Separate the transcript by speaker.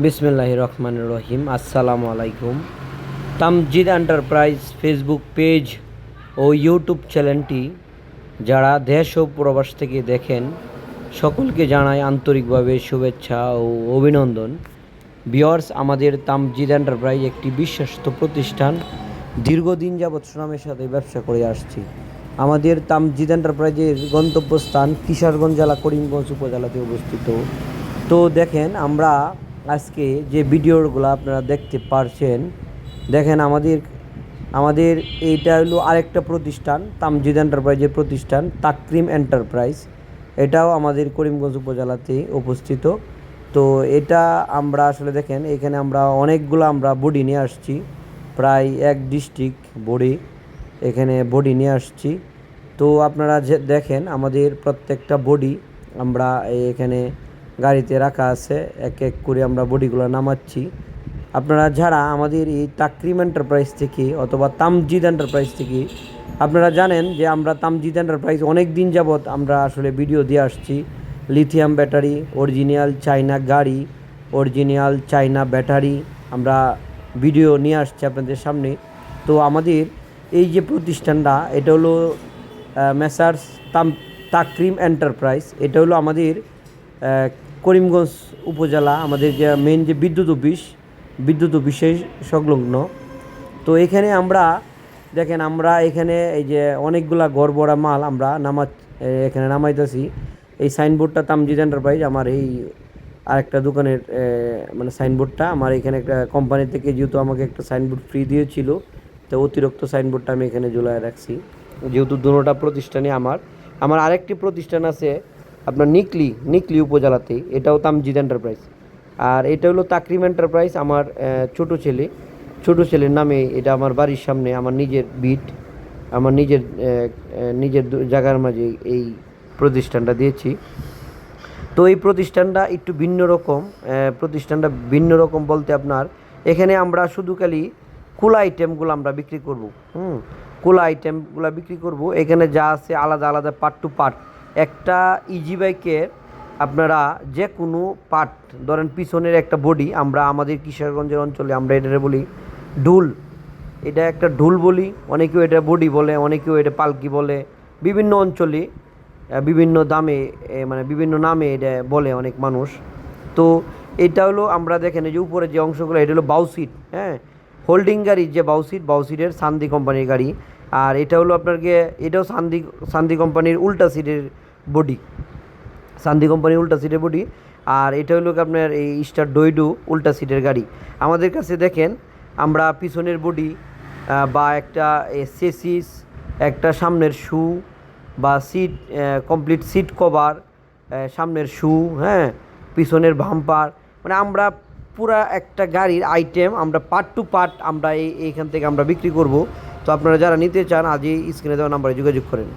Speaker 1: বিসমিল্লাহির রহমানির রহিম। আসসালামু আলাইকুম। তামজিদ এন্টারপ্রাইজ ফেসবুক পেজ ও ইউটিউব চ্যানেলটি যারা দেশ ও প্রবাস থেকে দেখেন সকলকে জানাই আন্তরিকভাবে শুভেচ্ছা ও অভিনন্দন। ভিউয়ার্স, আমাদের তামজিদ এন্টারপ্রাইজ একটি বিশ্বস্ত প্রতিষ্ঠান, দীর্ঘদিন যাবৎ সুনামের সাথে ব্যবসা করে আসছি। আমাদের তামজিদ এন্টারপ্রাইজের গন্তব্যস্থান কিশোরগঞ্জ জেলা করিমগঞ্জ উপজেলাতে অবস্থিত। তো দেখেন, আমরা আজকে যে ভিডিওগুলো আপনারা দেখতে পারছেন, দেখেন আমাদের এইটা হলো আরেকটা প্রতিষ্ঠান, তামজিদ এন্টারপ্রাইজের প্রতিষ্ঠান তাকরিম এন্টারপ্রাইজ। এটাও আমাদের করিমগঞ্জ উপজেলাতে অবস্থিত। তো এটা আমরা আসলে দেখেন, এখানে আমরা অনেকগুলো বডি নিয়ে আসছি, প্রায় এক ডিস্ট্রিক্ট বডি এখানে বডি নিয়ে আসছি। তো আপনারা যে দেখেন, আমাদের প্রত্যেকটা বডি আমরা এখানে গাড়িতে রাখা আছে, এক এক করে আমরা বডিগুলো নামাচ্ছি। আপনারা যারা আমাদের এই তাকরিম এন্টারপ্রাইজ থেকে অথবা তামজিদ এন্টারপ্রাইজ থেকে, আপনারা জানেন যে আমরা তামজিদ এন্টারপ্রাইজ অনেক দিন যাবৎ আমরা আসলে ভিডিও দিয়ে আসছি। লিথিয়াম ব্যাটারি, অরিজিনাল চায়না গাড়ি, অরিজিনাল চায়না ব্যাটারি আমরা ভিডিও নিয়ে আসছি আপনাদের সামনে। তো আমাদের এই যে প্রতিষ্ঠানটা, এটা হলো মেসার্স তাকরিম এন্টারপ্রাইজ। এটা হলো আমাদের করিমগঞ্জ উপজেলা, আমাদের যে মেন যে বিদ্যুৎ অফিসের সংলগ্ন। তো এখানে আমরা দেখেন, আমরা এখানে এই যে অনেকগুলা গড়বড়া মাল আমরা এখানে নামাইতেছি। এই সাইনবোর্ডটা তামজিদ এন্টারপ্রাইজ, আমার এই আরেকটা দোকানের মানে সাইনবোর্ডটা আমার এখানে একটা কোম্পানি থেকে, যেহেতু আমাকে একটা সাইনবোর্ড ফ্রি দিয়েছিল, তো অতিরিক্ত সাইনবোর্ডটা আমি এখানে ঝুলায় রাখছি। যেহেতু দুটোটা প্রতিষ্ঠানই আমার আরেকটি প্রতিষ্ঠান আছে আপনার নিকলি উপজেলাতে, এটাও তামজিদ এন্টারপ্রাইজ। আর এটা হলো তাকরিম এন্টারপ্রাইজ, আমার ছোট ছেলের নামে। এটা আমার বাড়ির সামনে, আমার নিজের ভিট, আমার নিজের জায়গার মাঝে এই প্রতিষ্ঠানটা দিয়েছি। তো এই প্রতিষ্ঠানটা একটু ভিন্ন রকম বলতে আপনার এখানে আমরা শুধু খালি কুলা আইটেমগুলো আমরা বিক্রি করব। কুলা আইটেমগুলো বিক্রি করব। এখানে যা আছে আলাদা আলাদা পার্ট টু পার্ট। একটা ইজি বাইকের আপনারা যে কোনো পার্ট, ধরেন পিছনের একটা বডি, আমরা আমাদের কিশোরগঞ্জের অঞ্চলে আমরা এটা বলি ঢুল। এটা একটা ঢুল বলি, অনেকেও এটা বডি বলে, অনেকেও এটা পালকি বলে। বিভিন্ন অঞ্চলে বিভিন্ন দামে মানে বিভিন্ন নামে এটা বলে অনেক মানুষ। তো এটা হলো, আমরা দেখেন এই যে উপরে যে অংশগুলো, এটা হলো বাউসিট। হোল্ডিং গাড়ির যে বাউসিটের সান্দি কোম্পানির গাড়ি। আর এটা হলো আপনাকে, এটাও সান্দি কোম্পানির উল্টা সিটের বডি, আর এটা হলো আপনার এই স্টার ডইডু উল্টা সিটের গাড়ি। আমাদের কাছে দেখেন, আমরা পিছনের বডি বা একটা চেসিস, একটা সামনের শু বা সিট, কমপ্লিট সিট কভার, সামনের শু, পিছনের বাম্পার, মানে আমরা পুরা একটা গাড়ির আইটেম আমরা পার্ট টু পার্ট আমরা এইখান থেকে আমরা বিক্রি করব। তো আপনারা যারা নিতে চান, আজই স্ক্রিনে দেওয়া নাম্বারে যোগাযোগ করেন।